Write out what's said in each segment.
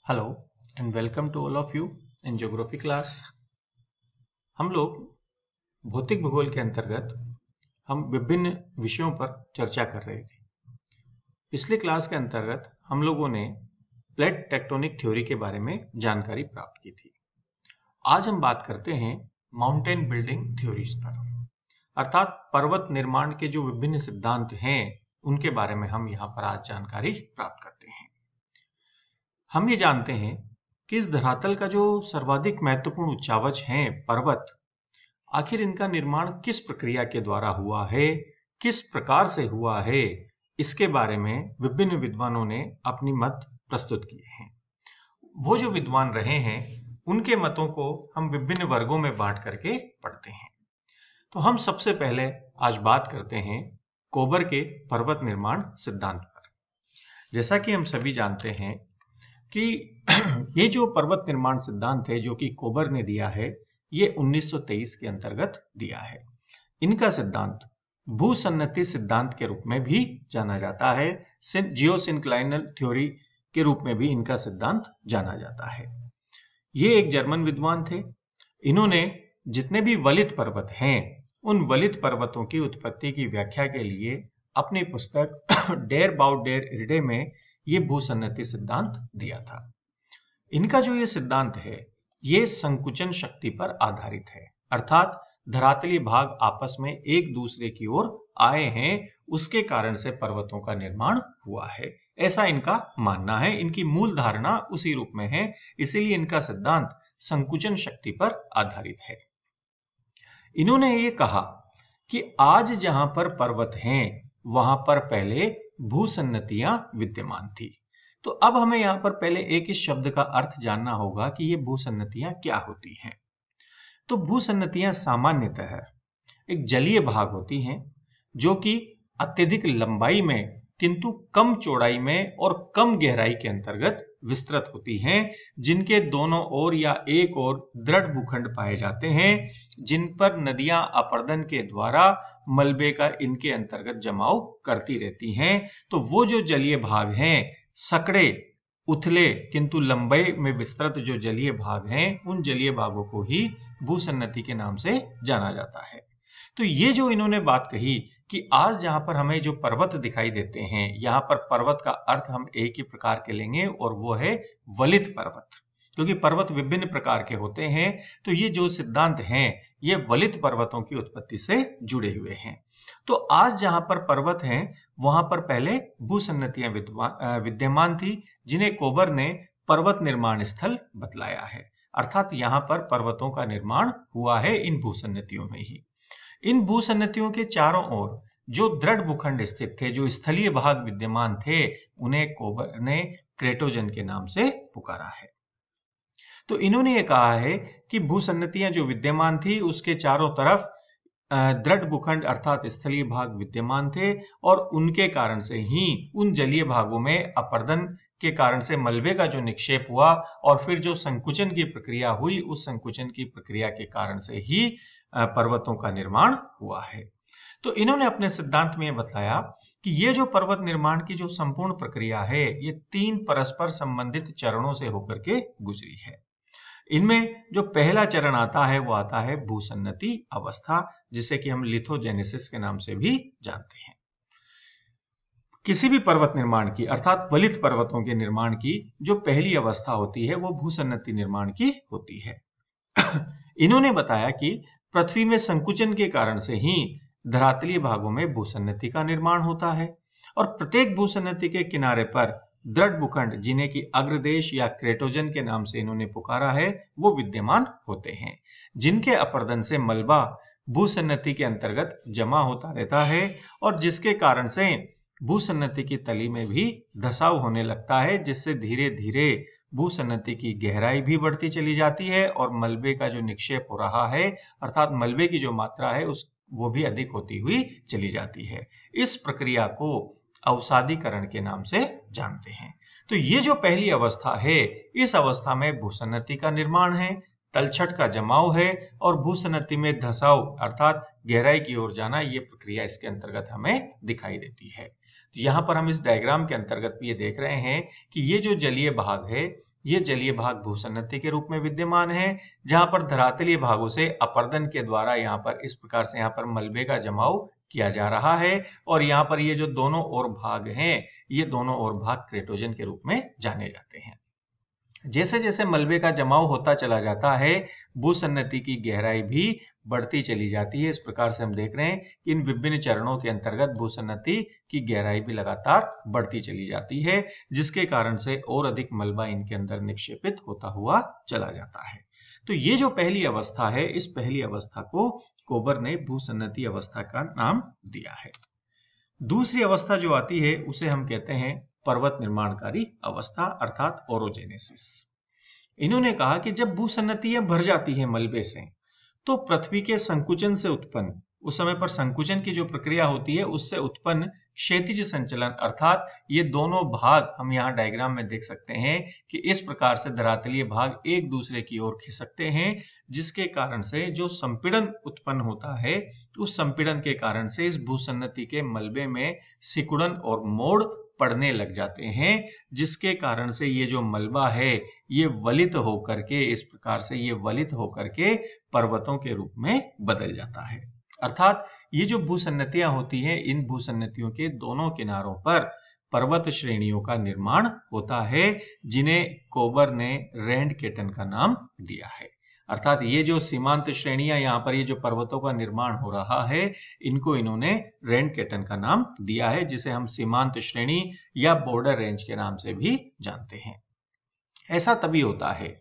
Hello and welcome to all of you in geography class. हम लोग भौतिक भूगोल के अंतर्गत हम विभिन्न विषयों पर चर्चा कर रहे थे। पिछले क्लास के अंतर्गत हम लोगों ने प्लेट टेक्टोनिक थ्योरी के बारे में जानकारी प्राप्त की थी। आज हम बात करते हैं माउंटेन बिल्डिंग थ्योरीज पर, अर्थात पर्वत निर्माण के जो विभिन्न सिद्धांत हैं उनके बारे में हम यहाँ पर आज जानकारी प्राप्त करते हैं। हम ये जानते हैं कि इस धरातल का जो सर्वाधिक महत्वपूर्ण उच्चावच है पर्वत, आखिर इनका निर्माण किस प्रक्रिया के द्वारा हुआ है, किस प्रकार से हुआ है, इसके बारे में विभिन्न विद्वानों ने अपनी मत प्रस्तुत किए हैं। वो जो विद्वान रहे हैं उनके मतों को हम विभिन्न वर्गों में बांट करके पढ़ते हैं। तो हम सबसे पहले आज बात करते हैं कोबर के पर्वत निर्माण सिद्धांत पर। जैसा कि हम सभी जानते हैं कि ये जो पर्वत निर्माण सिद्धांत है जो कि कोबर ने दिया है, ये 1923 के अंतर्गत दिया है। इनका सिद्धांत भूसन्नति सिद्धांत के रूप में भी जाना जाता है। जियोसिंक्लाइनल थ्योरी के रूप में भी इनका सिद्धांत जाना जाता है। ये एक जर्मन विद्वान थे। इन्होंने जितने भी वलित पर्वत हैं उन वलित पर्वतों की उत्पत्ति की व्याख्या के लिए अपनी पुस्तक डेर बाउ डेर इर्डे में ये भूसन्नति सिद्धांत दिया था। इनका जो ये सिद्धांत है ये संकुचन शक्ति पर आधारित है, अर्थात धरातली भाग आपस में एक दूसरे की ओर आए हैं, उसके कारण से पर्वतों का निर्माण हुआ है, ऐसा इनका मानना है। इनकी मूल धारणा उसी रूप में है, इसीलिए इनका सिद्धांत संकुचन शक्ति पर आधारित है। इन्होंने ये कहा कि आज जहां पर पर्वत हैं वहां पर पहले भूसन्नतियां विद्यमान थी। तो अब हमें यहां पर पहले एक इस शब्द का अर्थ जानना होगा कि ये भूसन्नतियां क्या होती हैं। तो भूसन्नतियां सामान्यतः एक जलीय भाग होती हैं जो कि अत्यधिक लंबाई में किंतु कम चौड़ाई में और कम गहराई के अंतर्गत विस्तृत होती हैं, जिनके दोनों ओर या एक ओर दृढ़ भूखंड पाए जाते हैं, जिन पर नदियां अपर्दन के द्वारा मलबे का इनके अंतर्गत जमाव करती रहती हैं। तो वो जो जलीय भाग हैं, सकड़े उथले किंतु लंबाई में विस्तृत जो जलीय भाग हैं, उन जलीय भागों को ही भूसन्नति के नाम से जाना जाता है। तो ये जो इन्होंने बात कही कि आज जहां पर हमें जो पर्वत दिखाई देते हैं, यहां पर पर्वत का अर्थ हम एक ही प्रकार के लेंगे और वो है वलित पर्वत, क्योंकि पर्वत विभिन्न प्रकार के होते हैं। तो ये जो सिद्धांत हैं ये वलित पर्वतों की उत्पत्ति से जुड़े हुए हैं। तो आज जहां पर पर्वत हैं वहां पर पहले भूसन्नतियां विद्यमान थी, जिन्हें कोबर ने पर्वत निर्माण स्थल बतलाया है, अर्थात यहां पर पर्वतों का निर्माण हुआ है इन भूसन्नतियों में ही। इन भूसन्नतियों के चारों ओर जो दृढ़ भूखंड स्थित थे, जो स्थलीय भाग विद्यमान थे, उन्हें कोबर ने क्रेटोजन के नाम से पुकारा है। तो इन्होंने ये कहा है कि भूसन्नतियां जो विद्यमान थी उसके चारों तरफ दृढ़ भूखंड अर्थात स्थलीय भाग विद्यमान थे, और उनके कारण से ही उन जलीय भागों में अपर्दन के कारण से मलबे का जो निक्षेप हुआ और फिर जो संकुचन की प्रक्रिया हुई, उस संकुचन की प्रक्रिया के कारण से ही पर्वतों का निर्माण हुआ है। तो इन्होंने अपने सिद्धांत में यह बताया कि ये जो पर्वत निर्माण की जो संपूर्ण प्रक्रिया है ये 3 परस्पर संबंधित चरणों से होकर के गुजरी है। इनमें जो पहला चरण आता है वो आता है भूसन्नति अवस्था, जिसे कि हम लिथोजेनेसिस के नाम से भी जानते हैं। किसी भी पर्वत निर्माण की अर्थात वलित पर्वतों के निर्माण की जो पहली अवस्था होती है वो भूसन्नति निर्माण की होती है। इन्होंने बताया कि पृथ्वी में संकुचन के कारण से ही धरातलीय भागों में भूसन्नति का निर्माण होता है, और प्रत्येक भूसन्नति के किनारे पर दृढ़ भूखंड, जिन्हें कि अग्रदेश या क्रेटोजन के नाम से इन्होंने पुकारा है, वो विद्यमान होते हैं, जिनके अपर्दन से मलबा भूसन्नति के अंतर्गत जमा होता रहता है, और जिसके कारण से भूसन्नति की तली में भी धसाव होने लगता है, जिससे धीरे धीरे भूसन्नति की गहराई भी बढ़ती चली जाती है और मलबे का जो निक्षेप हो रहा है अर्थात मलबे की जो मात्रा है वो भी अधिक होती हुई चली जाती है। इस प्रक्रिया को अवसादीकरण के नाम से जानते हैं। तो ये जो पहली अवस्था है, इस अवस्था में भूसन्नति का निर्माण है, तलछट का जमाव है और भूसन्नति में धसाव अर्थात गहराई की ओर जाना, ये प्रक्रिया इसके अंतर्गत हमें दिखाई देती है। तो यहाँ पर हम इस डायग्राम के अंतर्गत ये देख रहे हैं कि ये जो जलीय भाग है, ये जलीय भाग भूसन्नति के रूप में विद्यमान है, जहां पर धरातलीय भागों से अपर्दन के द्वारा यहाँ पर इस प्रकार से यहाँ पर मलबे का जमाव किया जा रहा है। और यहाँ पर ये जो दोनों ओर भाग हैं, ये दोनों ओर भाग क्रेटोजन के रूप में जाने जाते हैं। जैसे जैसे मलबे का जमाव होता चला जाता है, भूसन्नति की गहराई भी बढ़ती चली जाती है। इस प्रकार से हम देख रहे हैं कि इन विभिन्न चरणों के अंतर्गत भूसन्नति की गहराई भी लगातार बढ़ती चली जाती है, जिसके कारण से और अधिक मलबा इनके अंदर निक्षेपित होता हुआ चला जाता है। तो ये जो पहली अवस्था है, इस पहली अवस्था को कोबर ने भूसन्नति अवस्था का नाम दिया है। दूसरी अवस्था जो आती है उसे हम कहते हैं पर्वत निर्माणकारी अवस्था अर्थात ओरोजेनेसिस। इन्होंने कहा कि जब भूसन्नतियां भर जाती है मलबे से, तो पृथ्वी के संकुचन से उत्पन्न, उस समय पर संकुचन की जो प्रक्रिया होती है उससे उत्पन्न क्षैतिज संचलन अर्थात ये दोनों भाग हम यहाँ डायग्राम में देख सकते हैं कि इस प्रकार से धरातलीय भाग एक दूसरे की ओर खिसकते हैं, जिसके कारण से जो संपीड़न उत्पन्न होता है, उस संपीड़न के कारण से इस भूसन्नति के मलबे में सिकुड़न और मोड़ पड़ने लग जाते हैं, जिसके कारण से ये जो मलबा है ये वलित होकर के, इस प्रकार से ये वलित होकर के पर्वतों के रूप में बदल जाता है। अर्थात ये जो भूसन्नतियां होती हैं, इन भूसन्नतियों के दोनों किनारों पर पर्वत श्रेणियों का निर्माण होता है, जिन्हें कोबर ने रैंडकेटन का नाम दिया है। अर्थात ये जो सीमांत श्रेणियां, यहाँ पर ये जो पर्वतों का निर्माण हो रहा है, इनको इन्होंने रैंडकेटन का नाम दिया है, जिसे हम सीमांत श्रेणी या बॉर्डर रेंज के नाम से भी जानते हैं। ऐसा तभी होता है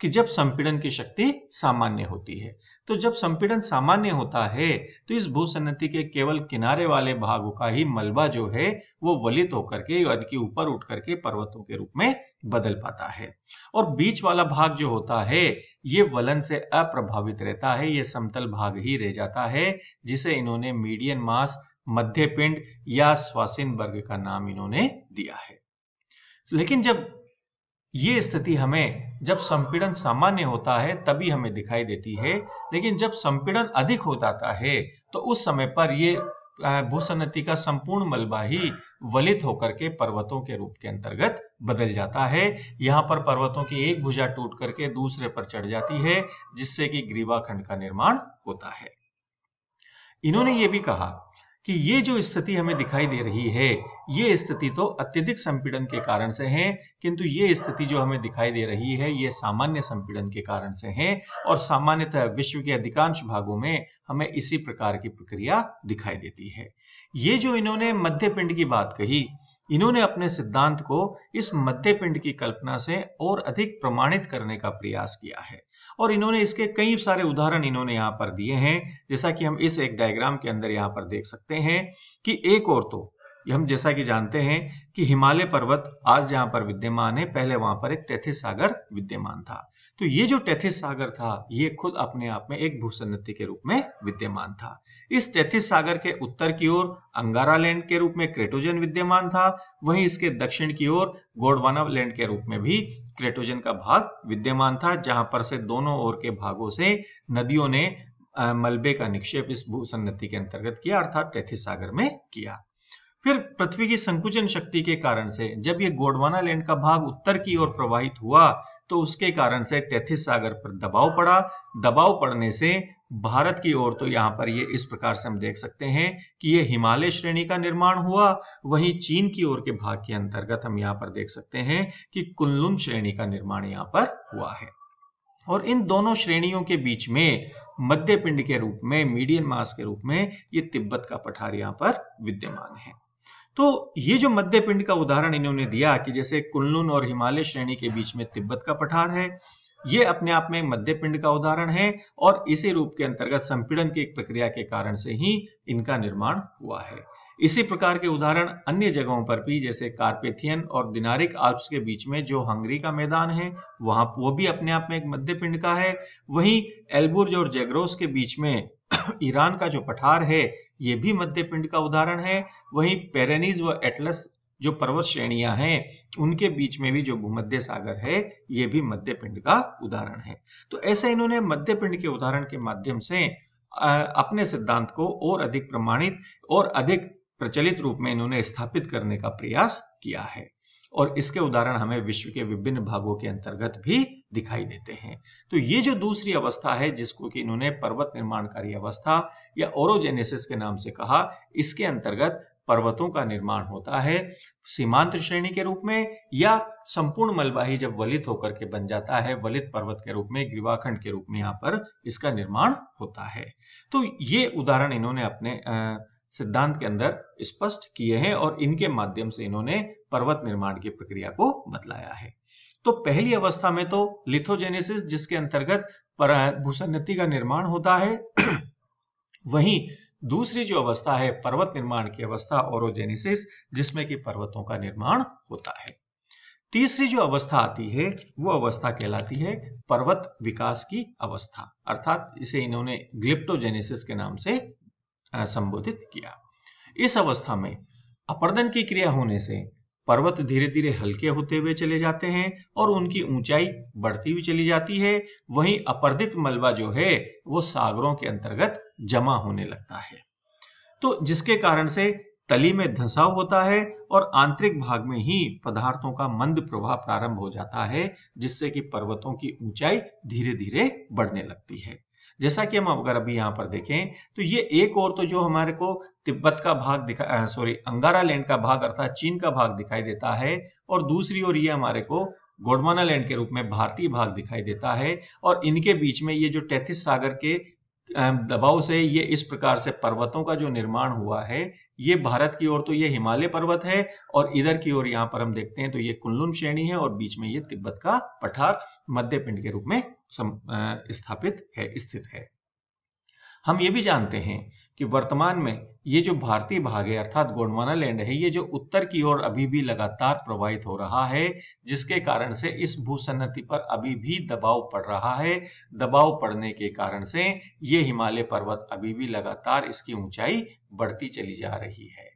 कि जब संपीड़न की शक्ति सामान्य होती है। तो जब संपीड़न सामान्य होता है तो इस भूसन्नति के केवल किनारे वाले भागों का ही मलबा जो है वो वलित होकर के यानी कि ऊपर उठ करके पर्वतों के रूप में बदल पाता है, और बीच वाला भाग जो होता है ये वलन से अप्रभावित रहता है, ये समतल भाग ही रह जाता है, जिसे इन्होंने मीडियन मास, मध्य पिंड या स्वासिन वर्ग का नाम इन्होंने दिया है। लेकिन जब ये स्थिति हमें, जब संपीड़न सामान्य होता है तभी हमें दिखाई देती है, लेकिन जब संपीड़न अधिक हो जाता है तो उस समय पर ये भूसन्नति का संपूर्ण मलबा ही वलित होकर के पर्वतों के रूप के अंतर्गत बदल जाता है। यहाँ पर पर्वतों की एक भुजा टूट करके दूसरे पर चढ़ जाती है, जिससे कि ग्रीवा खंड का निर्माण होता है। इन्होंने ये भी कहा कि ये जो स्थिति हमें दिखाई दे रही है, ये स्थिति तो अत्यधिक संपीड़न के कारण से है, किंतु ये स्थिति जो हमें दिखाई दे रही है ये सामान्य संपीड़न के कारण से है, और सामान्यतः विश्व के अधिकांश भागों में हमें इसी प्रकार की प्रक्रिया दिखाई देती है। ये जो इन्होंने मध्य पिंड की बात कही, इन्होंने अपने सिद्धांत को इस मध्य पिंड की कल्पना से और अधिक प्रमाणित करने का प्रयास किया है, और इन्होंने इसके कई सारे उदाहरण इन्होंने यहाँ पर दिए हैं, जैसा कि हम इस एक डायग्राम के अंदर यहाँ पर देख सकते हैं कि एक और तो हम जैसा कि जानते हैं कि हिमालय पर्वत आज जहाँ पर विद्यमान है, पहले वहां पर एक टेथिस सागर विद्यमान था। तो ये जो टेथिस सागर था ये खुद अपने आप में एक भूसन्नति के रूप में विद्यमान था। इस टेथिस सागर के उत्तर की ओर अंगारा लैंड के रूप में क्रेटोजन विद्यमान था, वहीं इसके दक्षिण की ओर गोंडवाना लैंड के रूप में भी क्रेटोजन का भाग विद्यमान था, जहां पर से दोनों ओर के भागों से नदियों ने मलबे का निक्षेप इस भूसन्नति के अंतर्गत किया, अर्थात टेथिस सागर में किया। फिर पृथ्वी की संकुचन शक्ति के कारण से जब ये गोंडवाना लैंड का भाग उत्तर की ओर प्रवाहित हुआ तो उसके कारण से टेथिस सागर पर दबाव पड़ा। दबाव पड़ने से भारत की ओर तो यहाँ पर ये इस प्रकार से हम देख सकते हैं कि ये हिमालय श्रेणी का निर्माण हुआ, वहीं चीन की ओर के भाग के अंतर्गत हम यहाँ पर देख सकते हैं कि कुनलुन श्रेणी का निर्माण यहाँ पर हुआ है। और इन दोनों श्रेणियों के बीच में मध्य पिंड के रूप में, मीडियन मास के रूप में ये तिब्बत का पठार यहाँ पर विद्यमान है। तो ये जो मध्य पिंड का उदाहरण इन्होंने दिया कि जैसे कुनलुन और हिमालय श्रेणी के बीच में तिब्बत का पठार है, ये अपने आप में मध्य पिंड का उदाहरण है, और इसी रूप के अंतर्गत संपीड़न की एक प्रक्रिया के कारण से ही इनका निर्माण हुआ है। इसी प्रकार के उदाहरण अन्य जगहों पर भी, जैसे कार्पेथियन और दिनारिक आल्प्स के बीच में जो हंगरी का मैदान है वहां, वो भी अपने आप में एक मध्य पिंड का है। वहीं एल्बुर्ज और जैग्रोस के बीच में ईरान का जो पठार है ये भी मध्य पिंड का उदाहरण है। वहीं पेरेनीज व एटलस जो पर्वत श्रेणियां हैं उनके बीच में भी जो भूमध्य सागर है ये भी मध्य पिंड का उदाहरण है। तो ऐसे इन्होंने मध्य पिंड के उदाहरण के माध्यम से अपने सिद्धांत को और अधिक प्रमाणित और अधिक प्रचलित रूप में इन्होंने स्थापित करने का प्रयास किया है और इसके उदाहरण हमें विश्व के विभिन्न भागों के अंतर्गत भी दिखाई देते हैं। तो ये जो दूसरी अवस्था है जिसको कि इन्होंने पर्वत निर्माणकारी अवस्था या ओरोजेनेसिस के नाम से कहा, इसके अंतर्गत पर्वतों का निर्माण होता है सीमांत श्रेणी के रूप में या संपूर्ण मलबाही जब वलित होकर के बन जाता है वलित पर्वत के रूप में, ग्रीवाखंड के रूप में यहाँ पर इसका निर्माण होता है। तो ये उदाहरण इन्होंने अपने सिद्धांत के अंदर स्पष्ट किए हैं और इनके माध्यम से इन्होंने पर्वत निर्माण की प्रक्रिया को बतलाया है। तो पहली अवस्था में तो लिथोजेनेसिस जिसके अंतर्गत भूसन्नति का निर्माण होता है, वहीं दूसरी जो अवस्था है पर्वत निर्माण की अवस्था ओरोजेनेसिस जिसमें कि पर्वतों का निर्माण होता है। तीसरी जो अवस्था आती है वो अवस्था कहलाती है पर्वत विकास की अवस्था, अर्थात इसे इन्होंने ग्लिप्टोजेनेसिस के नाम से संबोधित किया। इस अवस्था में अपर्दन की क्रिया होने से पर्वत धीरे धीरे हल्के होते हुए चले जाते हैं और उनकी ऊंचाई बढ़ती हुई चली जाती है। वहीं अपर्दित मलबा जो है वो सागरों के अंतर्गत जमा होने लगता है, तो जिसके कारण से तली में धंसाव होता है और आंतरिक भाग में ही पदार्थों का मंद प्रवाह प्रारंभ हो जाता है, जिससे कि पर्वतों की ऊंचाई धीरे धीरे बढ़ने लगती है। जैसा कि हम अगर अभी यहाँ पर देखें तो ये एक और तो जो हमारे को तिब्बत का भाग अंगारा लैंड का भाग अर्थात चीन का भाग दिखाई देता है और दूसरी ओर ये हमारे को गोंडवाना लैंड के रूप में भारतीय भाग दिखाई देता है और इनके बीच में ये जो टेथिस सागर के दबाव से ये इस प्रकार से पर्वतों का जो निर्माण हुआ है, ये भारत की ओर तो ये हिमालय पर्वत है और इधर की ओर यहाँ पर हम देखते हैं तो ये कुनलुन श्रेणी है और बीच में ये तिब्बत का पठार मध्य पिंड के रूप में स्थापित है, स्थित है। हम ये भी जानते हैं कि वर्तमान में ये जो भारतीय भाग है अर्थात गोंडवाना लैंड है, ये जो उत्तर की ओर अभी भी लगातार प्रवाहित हो रहा है, जिसके कारण से इस भूसन्नति पर अभी भी दबाव पड़ रहा है। दबाव पड़ने के कारण से ये हिमालय पर्वत अभी भी लगातार इसकी ऊंचाई बढ़ती चली जा रही है।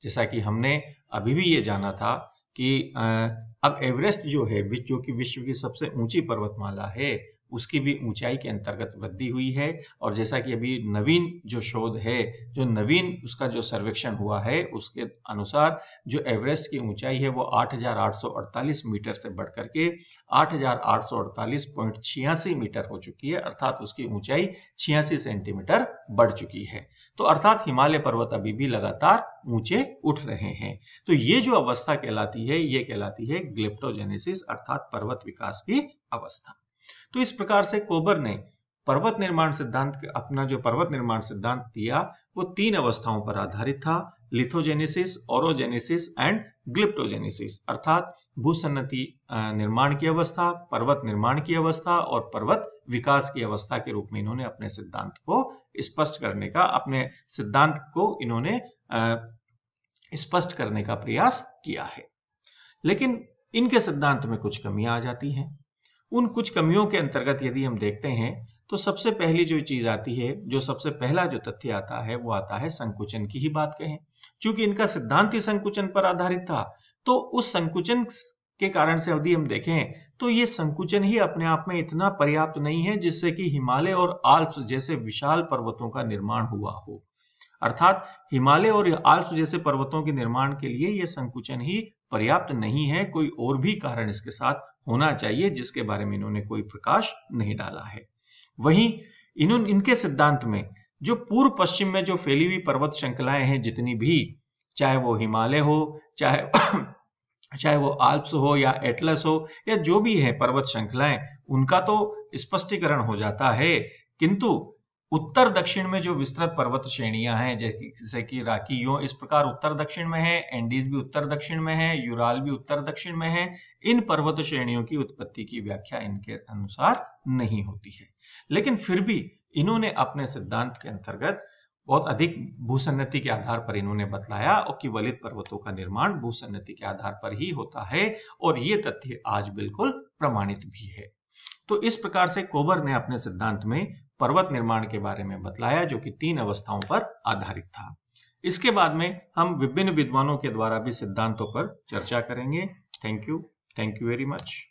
जैसा कि हमने अभी भी ये जाना था कि अब एवरेस्ट जो है जो कि विश्व की सबसे ऊंची पर्वतमाला है, उसकी भी ऊंचाई के अंतर्गत वृद्धि हुई है। और जैसा कि अभी नवीन जो शोध है, जो नवीन उसका जो सर्वेक्षण हुआ है, उसके अनुसार जो एवरेस्ट की ऊंचाई है वो 8,848 मीटर से बढ़कर के 8,848.86 मीटर हो चुकी है, अर्थात उसकी ऊंचाई 86 सेंटीमीटर बढ़ चुकी है। तो अर्थात हिमालय पर्वत अभी भी लगातार ऊंचे उठ रहे हैं। तो ये जो अवस्था कहलाती है ये कहलाती है ग्लिप्टोजेनेसिस अर्थात पर्वत विकास की अवस्था। तो इस प्रकार से कोबर ने पर्वत निर्माण सिद्धांत अपना जो पर्वत निर्माण सिद्धांत दिया वो 3 अवस्थाओं पर आधारित था, लिथोजेनेसिस, ओरोजेनेसिस एंड ग्लिप्टोजेनेसिस, अर्थात भूसन्नति निर्माण की अवस्था, पर्वत निर्माण की अवस्था और पर्वत विकास की अवस्था के रूप में इन्होंने अपने सिद्धांत को स्पष्ट करने का, अपने सिद्धांत को इन्होंने स्पष्ट करने का प्रयास किया है। लेकिन इनके सिद्धांत में कुछ कमियां आ जाती हैं। उन कुछ कमियों के अंतर्गत यदि हम देखते हैं तो सबसे पहली जो चीज आती है, जो सबसे पहला जो तथ्य आता है वो आता है संकुचन की ही बात कहें। क्योंकि इनका सिद्धांत ही संकुचन पर आधारित था, तो उस संकुचन के कारण से यदि हम देखें तो ये संकुचन ही अपने आप में इतना पर्याप्त नहीं है जिससे कि हिमालय और आल्प्स जैसे विशाल पर्वतों का निर्माण हुआ हो। अर्थात हिमालय और आल्प्स जैसे पर्वतों के निर्माण के लिए यह संकुचन ही पर्याप्त नहीं है, कोई और भी कारण इसके साथ होना चाहिए जिसके बारे में इन्होंने कोई प्रकाश नहीं डाला है। वहीं इनके सिद्धांत में जो पूर्व पश्चिम में जो फैली हुई पर्वत श्रृंखलाएं हैं जितनी भी, चाहे वो हिमालय हो, चाहे वो आल्प्स हो या एटलस हो या जो भी है पर्वत श्रृंखलाएं, उनका तो स्पष्टीकरण हो जाता है, किंतु उत्तर दक्षिण में जो विस्तृत पर्वत श्रेणियां हैं जैसे कि राकी यो इस प्रकार उत्तर दक्षिण में है, एंडीज भी उत्तर दक्षिण में है, यूराल भी उत्तर दक्षिण में है, इन पर्वत श्रेणियों की उत्पत्ति की व्याख्या इनके अनुसार नहीं होती है। लेकिन फिर भी इन्होंने अपने सिद्धांत के अंतर्गत बहुत अधिक भूसन्नति के आधार पर इन्होंने बतलाया और कि वलित पर्वतों का निर्माण भूसन्नति के आधार पर ही होता है और ये तथ्य आज बिल्कुल प्रमाणित भी है। तो इस प्रकार से कोबर ने अपने सिद्धांत में पर्वत निर्माण के बारे में बतलाया जो कि 3 अवस्थाओं पर आधारित था। इसके बाद में हम विभिन्न विद्वानों के द्वारा भी सिद्धांतों पर चर्चा करेंगे। Thank you very much.